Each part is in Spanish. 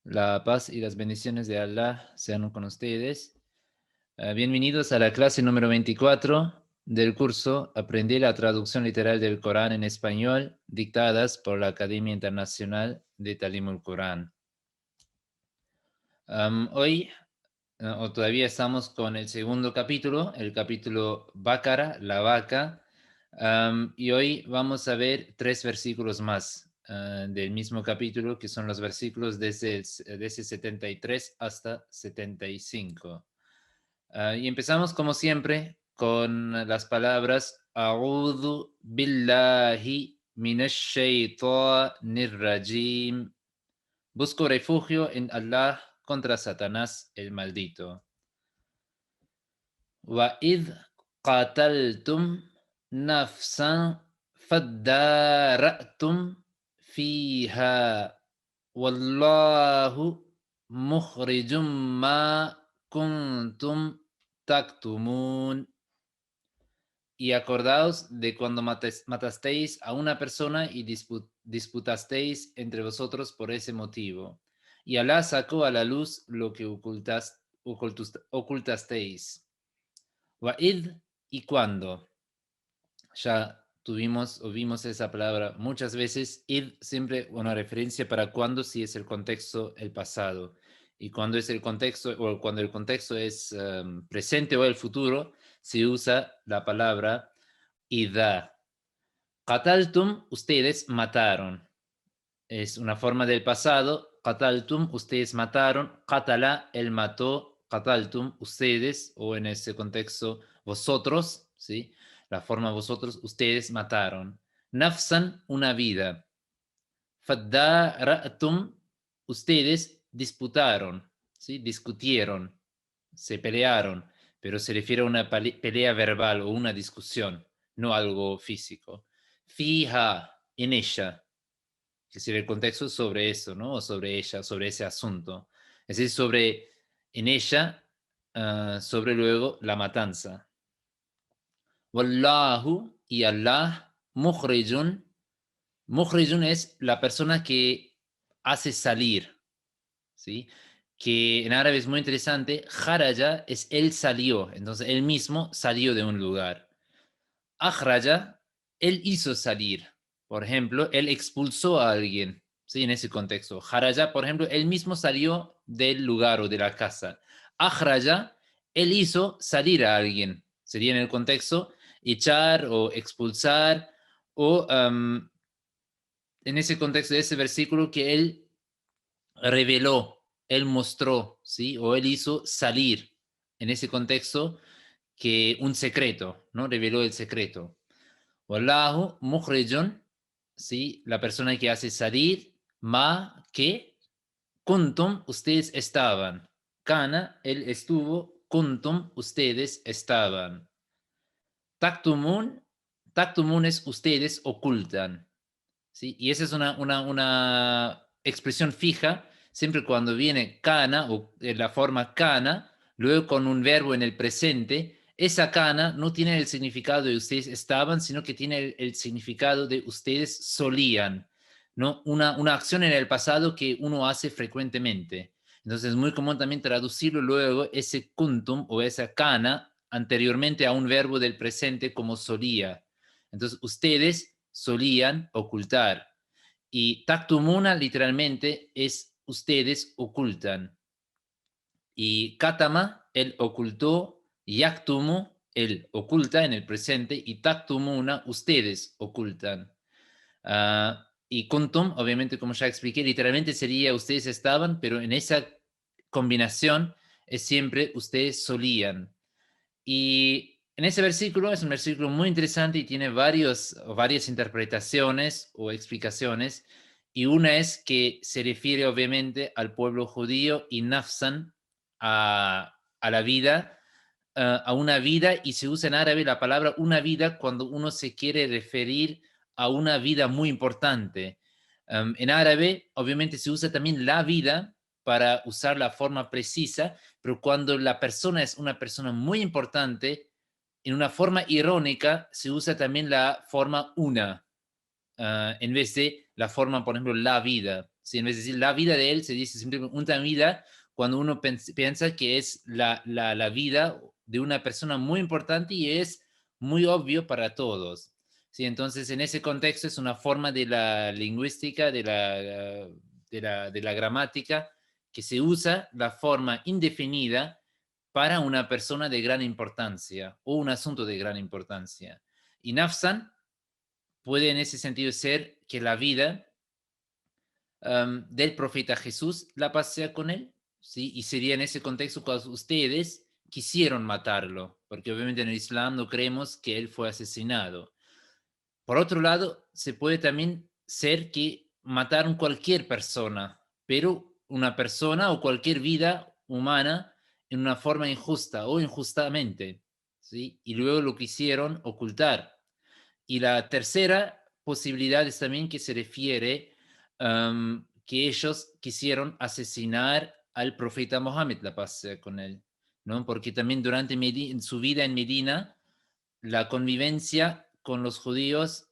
La paz y las bendiciones de Allah sean con ustedes. Bienvenidos a la clase número 24 del curso Aprendí la traducción literal del Corán en español, dictadas por la Academia Internacional de Talimul Corán. Hoy, o todavía estamos con el segundo capítulo, el capítulo Bácara, la vaca, y hoy vamos a ver 3 versículos más del mismo capítulo, que son los versículos desde 73 hasta 75. Y empezamos como siempre con las palabras A'udhu billahi minash shaitanir rajim. Busco refugio en Allah contra Satanás el maldito. وَإِذْ قَتَلْتُمْ نَفْسًا فَادَّارَأْتُمْ فِيهَا وَاللَّهُ مُخْرِجٌ مَا كُنْتُمْ تَكْتُمُونَ. Y acordaos de cuando matasteis a una persona y disputasteis entre vosotros por ese motivo. Y Alá sacó a la luz lo que ocultasteis. Wa'id y cuando. Ya tuvimos o vimos esa palabra muchas veces. Id siempre una referencia para cuando, si es el contexto, el pasado. Y cuando es el contexto, o cuando el contexto es presente o el futuro, se usa la palabra ida. Qataltum, ustedes mataron. Es una forma del pasado. Qataltum, ustedes mataron. Qatala, él mató. Qataltum, ustedes, o en ese contexto, vosotros, ¿sí? La forma vosotros, ustedes mataron. Nafsan, una vida. Faddara'tum, ustedes disputaron, ¿sí? Discutieron, se pelearon, pero se refiere a una pelea verbal o una discusión, no algo físico. Fija, en ella, que sería el contexto sobre eso, ¿no? O sobre ella, sobre ese asunto. Es decir, sobre, en ella, sobre luego la matanza. Wallahu y Allah, mukhrijun. Mukhrijun es la persona que hace salir, ¿sí? Que en árabe es muy interesante. Kharaja es él salió, entonces él mismo salió de un lugar. Akhraja, él hizo salir. Por ejemplo, él expulsó a alguien, ¿sí? En ese contexto. Kharaja, por ejemplo, él mismo salió del lugar o de la casa. Akhraja, él hizo salir a alguien. Sería en el contexto echar o expulsar o en ese contexto de ese versículo que él reveló, él mostró, ¿sí? O él hizo salir en ese contexto que un secreto, ¿no? Reveló el secreto. Wallahu mukhrijun, ¿sí? La persona que hace salir, ma, que, kuntum, ustedes estaban. Kana, él estuvo, kuntum, ustedes estaban. Taktumun, taktumun es ustedes ocultan. ¿Sí? Y esa es una expresión fija, siempre cuando viene kana o la forma kana, luego con un verbo en el presente, esa kana no tiene el significado de ustedes estaban, sino que tiene el significado de ustedes solían, ¿no? Una acción en el pasado que uno hace frecuentemente. Entonces es muy común también traducirlo luego ese kuntum o esa kana anteriormente a un verbo del presente como solía. Entonces ustedes solían ocultar. Y taktumuna literalmente es ustedes ocultan. Y katama, él ocultó, yaktumu, él oculta en el presente, y taktumuna, ustedes ocultan. Y kuntum, obviamente, como ya expliqué, literalmente sería ustedes estaban, pero en esa combinación es siempre ustedes solían. Y en ese versículo es un versículo muy interesante y tiene varias interpretaciones o explicaciones. Y una es que se refiere obviamente al pueblo judío y nafsan a la vida, a una vida, y se usa en árabe la palabra una vida cuando uno se quiere referir a una vida muy importante. En árabe, obviamente, se usa también la vida para usar la forma precisa, pero cuando la persona es una persona muy importante, en una forma irónica se usa también la forma una, en vez de la forma, por ejemplo, la vida. ¿sí? En vez de decir la vida de él, se dice simplemente una vida cuando uno piensa que es la vida de una persona muy importante y es muy obvio para todos. ¿Sí? Entonces, en ese contexto es una forma de la lingüística, de la gramática, que se usa la forma indefinida para una persona de gran importancia o un asunto de gran importancia. Y nafsan puede en ese sentido ser que la vida del profeta Jesús la pasea con él, ¿sí? Y sería en ese contexto cuando ustedes quisieron matarlo, porque obviamente en el Islam no creemos que él fue asesinado. Por otro lado, se puede también ser que mataron cualquier persona, pero una persona o cualquier vida humana en una forma injusta o injustamente, ¿sí? Y luego lo quisieron ocultar. Y la tercera posibilidad es también que se refiere que ellos quisieron asesinar al profeta Mohammed, la paz sea con él, ¿no? Porque también durante su vida en Medina, la convivencia con los judíos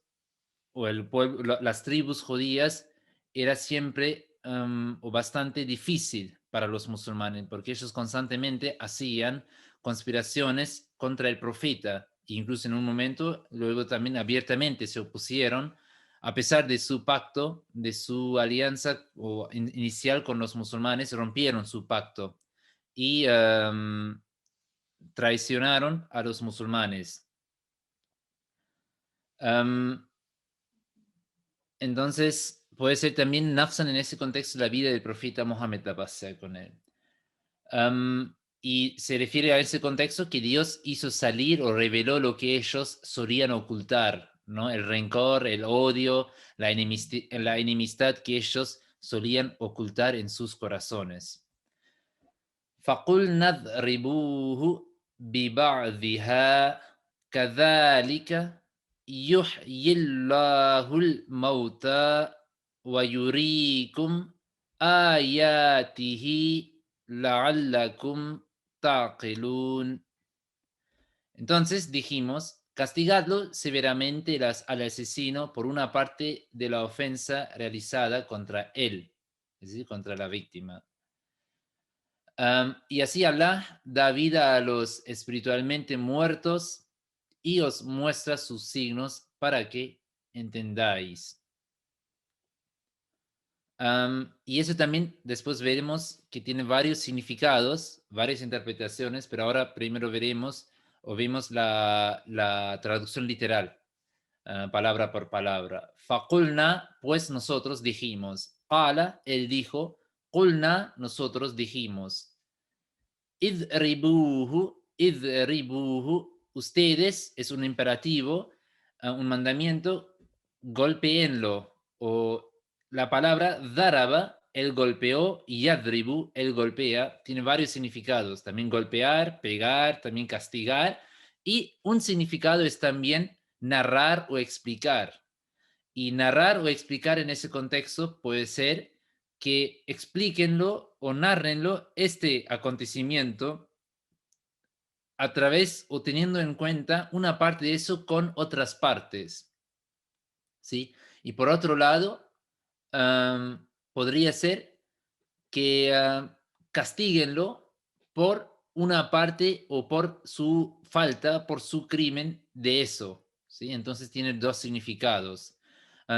o el pueblo, las tribus judías era siempre o bastante difícil para los musulmanes, porque ellos constantemente hacían conspiraciones contra el profeta, incluso en un momento, luego también abiertamente se opusieron, a pesar de su pacto, de su alianza inicial con los musulmanes, rompieron su pacto y traicionaron a los musulmanes. Um, Entonces, puede ser también nafsan en ese contexto la vida del profeta Mohammed, la paz sea con él. Y se refiere a ese contexto que Dios hizo salir o reveló lo que ellos solían ocultar, ¿no? El rencor, el odio, la enemistad que ellos solían ocultar en sus corazones. فَقُلْنَا اضْرِبُوهُ بِبَعْضِهَا كَذَلِكَ يُحْيِي اللَّهُ الْمَوْتَى وَيُرِيكُمْ آيَاتِهِ لَعَلَّكُمْ تَعْقِلُونَ. Entonces dijimos, castigadlo severamente al asesino por una parte de la ofensa realizada contra él, es decir, contra la víctima. Y así Allah da vida a los espiritualmente muertos y os muestra sus signos para que entendáis. Y eso también después veremos que tiene varios significados, varias interpretaciones, pero ahora primero veremos o vemos la traducción literal, palabra por palabra. Faqulna, pues nosotros dijimos. Qala, él dijo. Qulna, nosotros dijimos. Idribuhu, ustedes es un imperativo, un mandamiento, golpeenlo. O la palabra daraba, él golpeó, y yadribu, él golpea, tiene varios significados. También golpear, pegar, también castigar. Y un significado es también narrar o explicar. Y narrar o explicar en ese contexto puede ser que explíquenlo o narrenlo este acontecimiento a través o teniendo en cuenta una parte de eso con otras partes, ¿sí? Y por otro lado, podría ser que castíguenlo por una parte o por su falta, por su crimen de eso, ¿sí? Entonces tiene dos significados.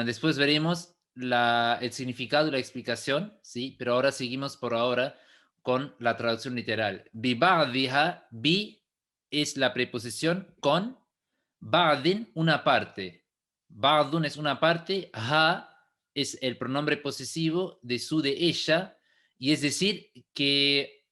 Después veremos el significado y la explicación, ¿sí? Pero ahora seguimos por ahora con la traducción literal. Bi ba'diha, bi es la preposición con, ba'din una parte. Ba'dun es una parte, ha es el pronombre posesivo de su, de ella, y es decir, que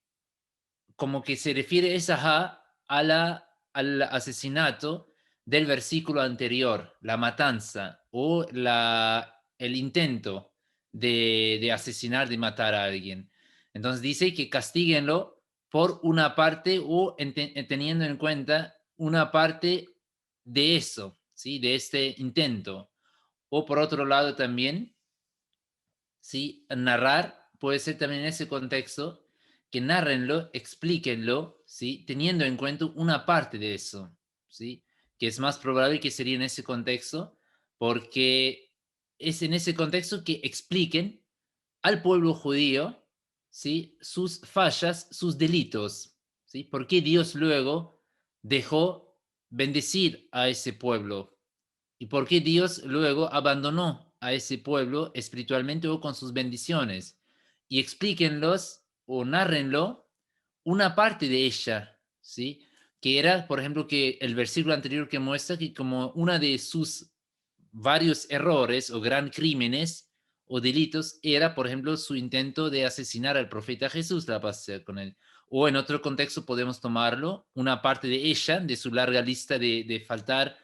como que se refiere esa ha al asesinato del versículo anterior, la matanza o el intento de asesinar, de matar a alguien. Entonces dice que castíguenlo por una parte o teniendo en cuenta una parte de eso, ¿sí? De este intento. O por otro lado también, ¿sí? Narrar puede ser también en ese contexto que narrenlo, explíquenlo, ¿sí? Teniendo en cuenta una parte de eso, ¿sí? Que es más probable que sería en ese contexto, porque es en ese contexto que expliquen al pueblo judío, ¿sí? Sus fallas, sus delitos, ¿sí? ¿Por qué Dios luego dejó bendecir a ese pueblo? ¿Y por qué Dios luego abandonó a ese pueblo espiritualmente o con sus bendiciones? Y explíquenlos o nárrenlo una parte de ella, ¿sí? Que era, por ejemplo, que el versículo anterior que muestra que como una de sus varios errores o gran crímenes o delitos era, por ejemplo, su intento de asesinar al profeta Jesús, la paz sea con él. O en otro contexto podemos tomarlo, una parte de ella, de su larga lista de faltar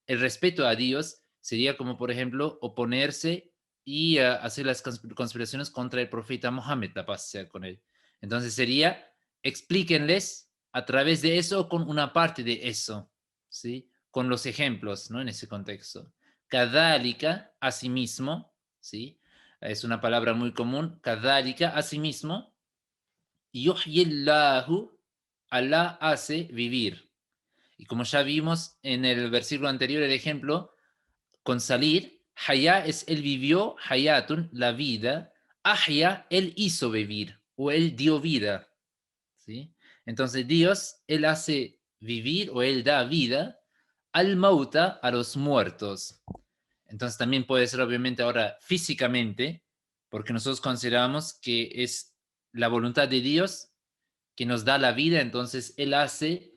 el respeto a Dios, sería como, por ejemplo, oponerse y hacer las conspiraciones contra el profeta Mohammed, la paz sea con él. Entonces sería, explíquenles a través de eso con una parte de eso, ¿sí? Con los ejemplos, ¿no? En ese contexto. Kadhalika, asimismo, ¿sí? Es una palabra muy común. Kadhalika, asimismo, yuhyillahu, Allah hace vivir. Y como ya vimos en el versículo anterior, el ejemplo, con salir, haya es él vivió, hayatun, la vida, ahya, él hizo vivir, o él dio vida, ¿sí? Entonces Dios, él hace vivir o él da vida al mauta, a los muertos. Entonces también puede ser obviamente ahora físicamente, porque nosotros consideramos que es la voluntad de Dios que nos da la vida, entonces Él hace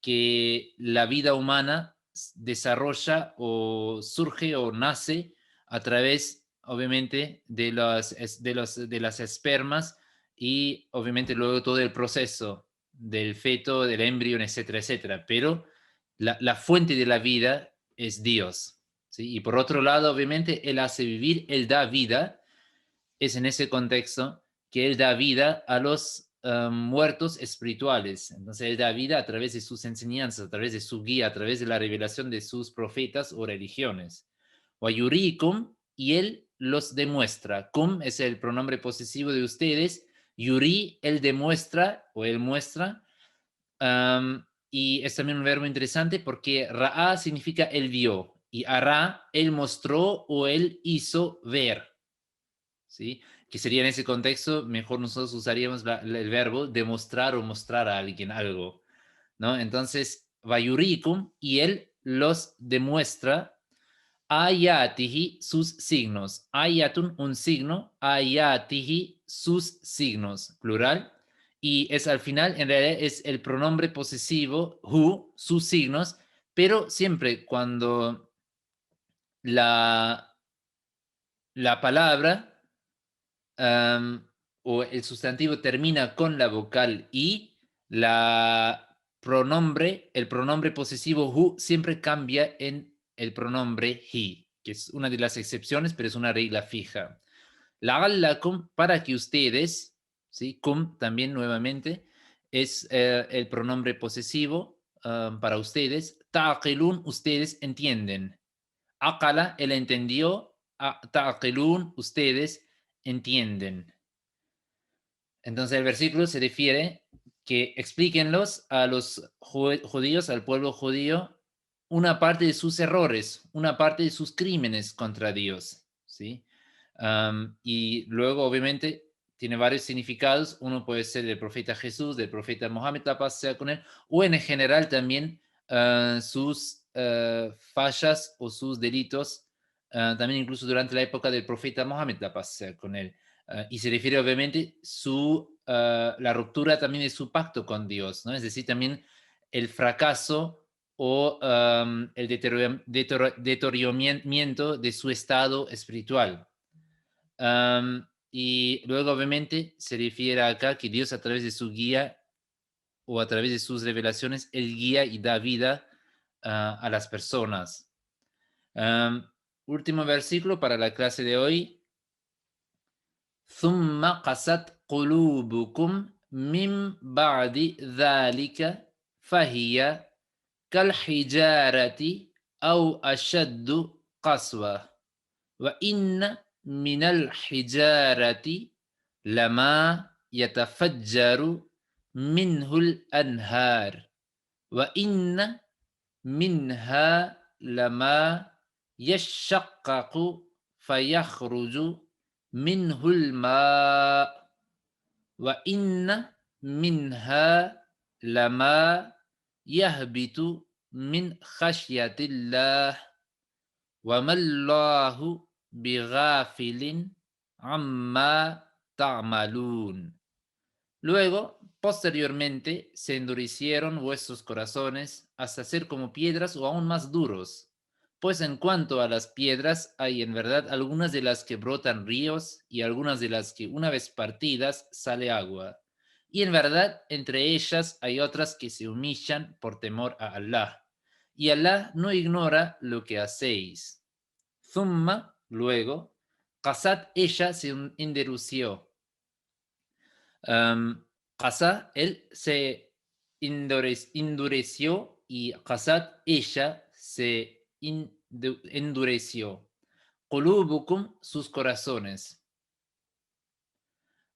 que la vida humana desarrolla o surge o nace a través, obviamente, de las espermas y obviamente luego todo el proceso del feto, del embrión, etcétera, etcétera. Pero la fuente de la vida es Dios. ¿Sí? Y por otro lado, obviamente, Él hace vivir, Él da vida. Es en ese contexto que Él da vida a los muertos espirituales. Entonces Él da vida a través de sus enseñanzas, a través de su guía, a través de la revelación de sus profetas o religiones. Yurikum, y Él los demuestra. Kum es el pronombre posesivo de ustedes. Yuri, Él demuestra o Él muestra. Y es también un verbo interesante porque Ra'a significa Él vio y Ara, Él mostró o Él hizo ver. ¿Sí? Que sería en ese contexto, mejor nosotros usaríamos el verbo demostrar o mostrar a alguien algo, ¿no? Entonces, vayurikum, y él los demuestra, ayatihi, sus signos, ayatun, un signo, ayatihi, sus signos, plural, y es al final, en realidad, es el pronombre posesivo, hu, sus signos, pero siempre cuando la, la palabra um, o el sustantivo termina con la vocal i, el pronombre posesivo who siempre cambia en el pronombre he, que es una de las excepciones, pero es una regla fija. La'allakum, para que ustedes, ¿sí? Kum también nuevamente es el pronombre posesivo para ustedes. Ta'qilun, ustedes entienden. Aqala, él entendió. Ta'qilun, ustedes entienden. Entonces el versículo se refiere que explíquenlos a los judíos, al pueblo judío, una parte de sus errores, una parte de sus crímenes contra Dios, ¿sí? Y luego, obviamente, tiene varios significados. Uno puede ser del profeta Jesús, del profeta Mohammed, la paz sea con él, o en general también sus fallas o sus delitos, también incluso durante la época del profeta Mohammed, la paz sea con él. Y se refiere obviamente la ruptura también de su pacto con Dios, ¿no? Es decir, también el fracaso o el deterioramiento de su estado espiritual. Y luego obviamente se refiere acá que Dios a través de su guía o a través de sus revelaciones, Él guía y da vida a las personas. Um, Último versículo para la clase de hoy. ثم قست قلوبكم من بعد ذلك فهي كالحجارة أو أشد قسوة وإن من الحجارة لما يتفجر منه الأنهار وإن منها لما يشقق فيخرج منه الماء وإن منها لما يهبط من خشية الله وما الله بغافل عما تعملون. Luego, posteriormente, se endurecieron vuestros corazones hasta ser como piedras o aún más duros. Pues en cuanto a las piedras, hay en verdad algunas de las que brotan ríos y algunas de las que una vez partidas sale agua. Y en verdad, entre ellas hay otras que se humillan por temor a Allah. Y Allah no ignora lo que hacéis. Thumma, luego, Qasad ella se endureció. Qasa, él se endureció y Qasad, ella se endureció. Qulubukum, sus corazones.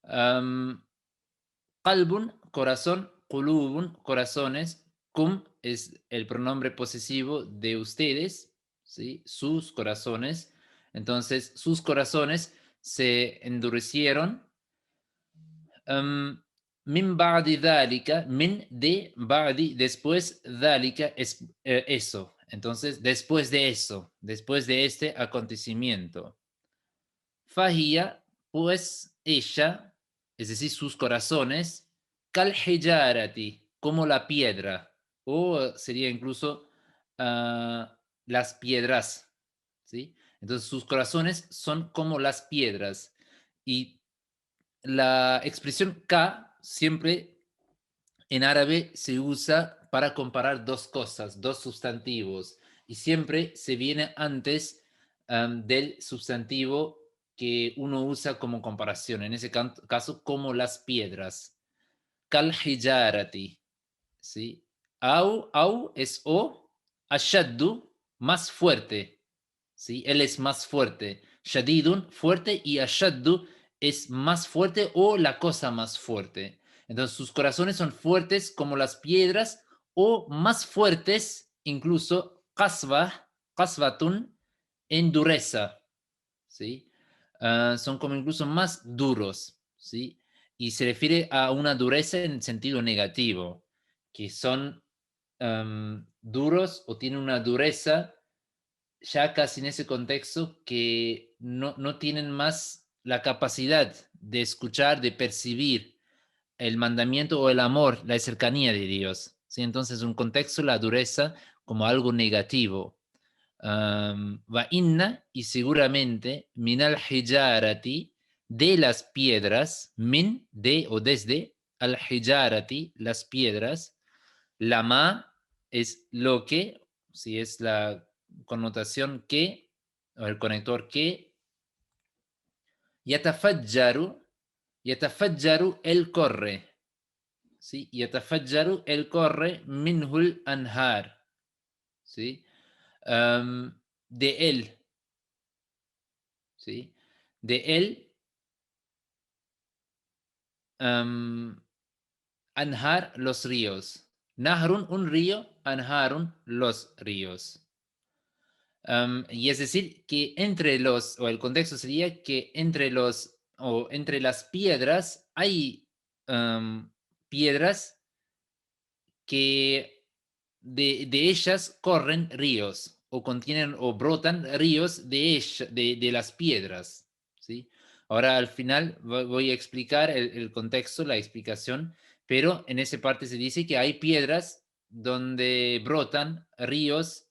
Qalbun, corazón. Qulubun, corazones. Kum es el pronombre posesivo de ustedes, ¿sí? Sus corazones. Entonces, sus corazones se endurecieron. Min ba'di dhalika, min de ba'di, después dhalika es eso. Entonces, después de eso, después de este acontecimiento. Fahia, pues ella, es decir, sus corazones, kal hijarati, como la piedra, o sería incluso las piedras, ¿sí? Entonces, sus corazones son como las piedras. Y la expresión ka siempre en árabe se usa para comparar dos cosas, dos sustantivos, y siempre se viene antes del sustantivo que uno usa como comparación, en ese caso como las piedras. Kal hijarati, ¿sí? Au es o, ashaddu, más fuerte, ¿sí? Él es más fuerte. Shadidun, fuerte, y ashaddu es más fuerte o la cosa más fuerte. Entonces sus corazones son fuertes como las piedras o más fuertes, incluso qasvatun, en dureza, ¿sí? Son como incluso más duros, ¿sí? Y se refiere a una dureza en sentido negativo, que son duros o tienen una dureza ya casi en ese contexto que no tienen más la capacidad de escuchar, de percibir el mandamiento o el amor, la cercanía de Dios. ¿Sí? Entonces, un contexto, la dureza como algo negativo. Va inna, y seguramente, minal hijarati, de las piedras, min, de o desde, al hijarati, las piedras, lama es lo que, si es la connotación que, o el conector que, yatafajjaru, yatafajjaru, él corre, ¿sí? Yatafajjaru, él corre, minhul anhar, ¿sí? De él, ¿sí? De él, anhar, los ríos. Nahrun, un río, anharun, los ríos. Y es decir, que entre los, o el contexto sería que entre los, o entre las piedras hay piedras que de ellas corren ríos, o contienen, o brotan ríos de las piedras, ¿sí? Ahora al final voy a explicar el contexto, la explicación, pero en esa parte se dice que hay piedras donde brotan ríos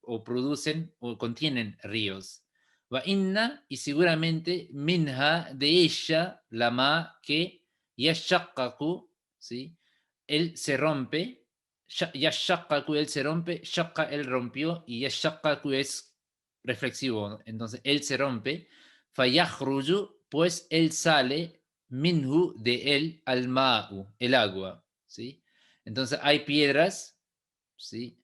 o producen o contienen ríos. Va inna, y seguramente minha, de ella, la ma, que yashaqqaqu, ¿sí? Él se rompe, yashaqqaqu, él se rompe, shaqqa, él rompió, y yashaqqaqu es reflexivo, entonces él se rompe, fayakhruju, pues él sale, minhu, de él, al ma'u, el agua, ¿sí? Entonces hay piedras, ¿sí?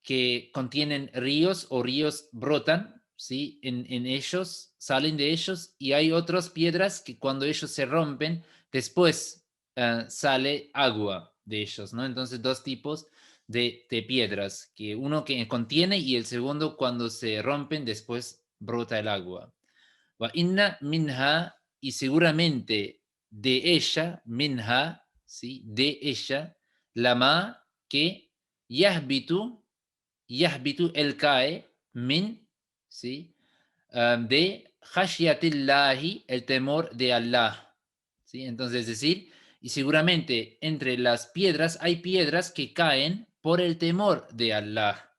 Que contienen ríos o ríos brotan, ¿sí? En ellos, salen de ellos, y hay otras piedras que cuando ellos se rompen, después sale agua de ellos, ¿no? Entonces, dos tipos de piedras, que uno que contiene y el segundo cuando se rompen, después brota el agua. Wa inna minha, y seguramente de ella, minha, ¿sí? De ella, lama que yahbitu, yahbitu el cae, min, ¿sí? De khashyatillahi, el temor de Allah, ¿sí? Entonces, es decir, y seguramente entre las piedras hay piedras que caen por el temor de Allah.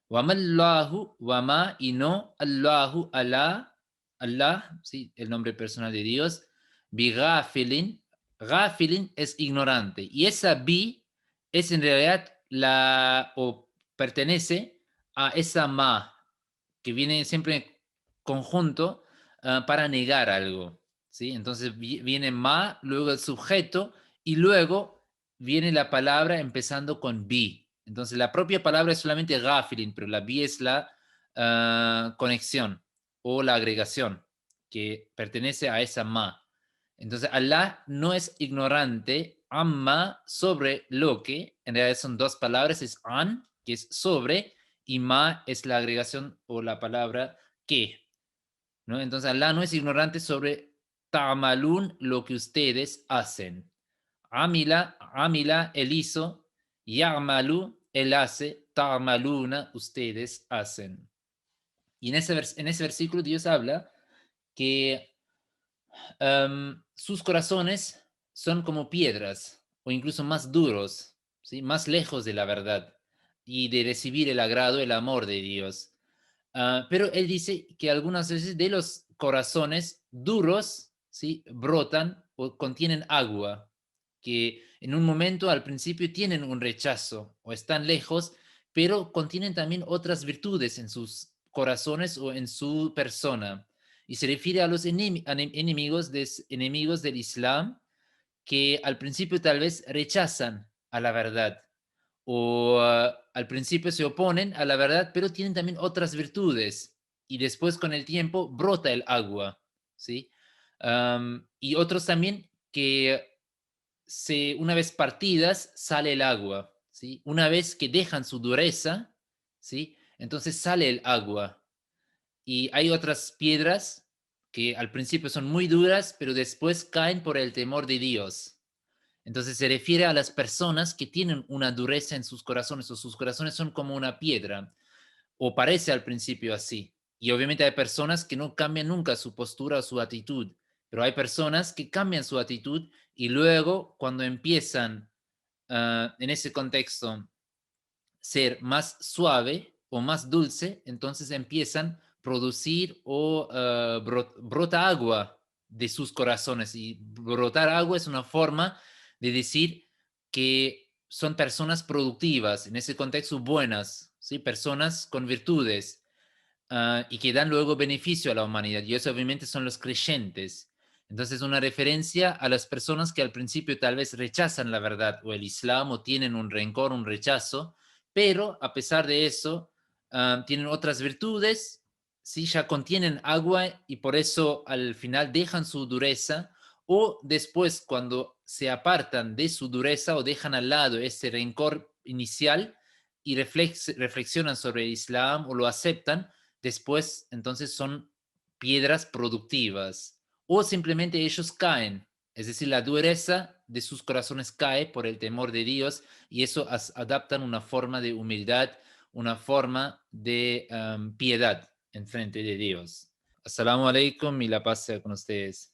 Wamallahu, wama y no Allahu, Allah, Allah, ¿sí? El nombre personal de Dios. Bigafilin, gafilin es ignorante. Y esa bi es en realidad o pertenece a esa ma, que viene siempre en conjunto para negar algo, ¿sí? Entonces viene ma, luego el sujeto y luego viene la palabra empezando con bi. Entonces la propia palabra es solamente gafilin, pero la bi es la conexión o la agregación que pertenece a esa ma. Entonces Allah no es ignorante, amma, sobre lo que, en realidad son dos palabras, es an, que es sobre, y ma es la agregación o la palabra que, ¿no? Entonces Allah no es ignorante sobre ta'malun, lo que ustedes hacen. Amila, amila, él hizo, ya'malu, él hace, ta'maluna, ustedes hacen. Y en ese versículo Dios habla que sus corazones son como piedras o incluso más duros, ¿sí? Más lejos de la verdad y de recibir el agrado, el amor de Dios. Pero él dice que algunas veces de los corazones duros, ¿sí? Brotan o contienen agua, que en un momento al principio tienen un rechazo o están lejos, pero contienen también otras virtudes en sus corazones o en su persona. Y se refiere a los enemigos del Islam que al principio tal vez rechazan a la verdad o al principio se oponen a la verdad, pero tienen también otras virtudes y después con el tiempo brota el agua, ¿sí? Y otros también que una vez partidas sale el agua, ¿sí? Una vez que dejan su dureza, ¿sí? Entonces sale el agua. Y hay otras piedras que al principio son muy duras, pero después caen por el temor de Dios. Entonces se refiere a las personas que tienen una dureza en sus corazones o sus corazones son como una piedra, o parece al principio así. Y obviamente hay personas que no cambian nunca su postura o su actitud, pero hay personas que cambian su actitud y luego cuando empiezan en ese contexto ser más suave o más dulce, entonces empiezan a producir o brota agua de sus corazones. Y brotar agua es una forma de decir que son personas productivas, en ese contexto buenas, ¿sí? Personas con virtudes y que dan luego beneficio a la humanidad. Y eso obviamente son los creyentes. Entonces, una referencia a las personas que al principio tal vez rechazan la verdad o el Islam o tienen un rencor, un rechazo, pero a pesar de eso, tienen otras virtudes, ¿sí? Ya contienen agua y por eso al final dejan su dureza o después cuando se apartan de su dureza o dejan al lado ese rencor inicial y reflexionan sobre el Islam o lo aceptan, después entonces son piedras productivas o simplemente ellos caen, es decir, la dureza de sus corazones cae por el temor de Dios y eso adaptan una forma de humildad, una forma de piedad en frente de Dios. Assalamu alaikum y la paz sea con ustedes.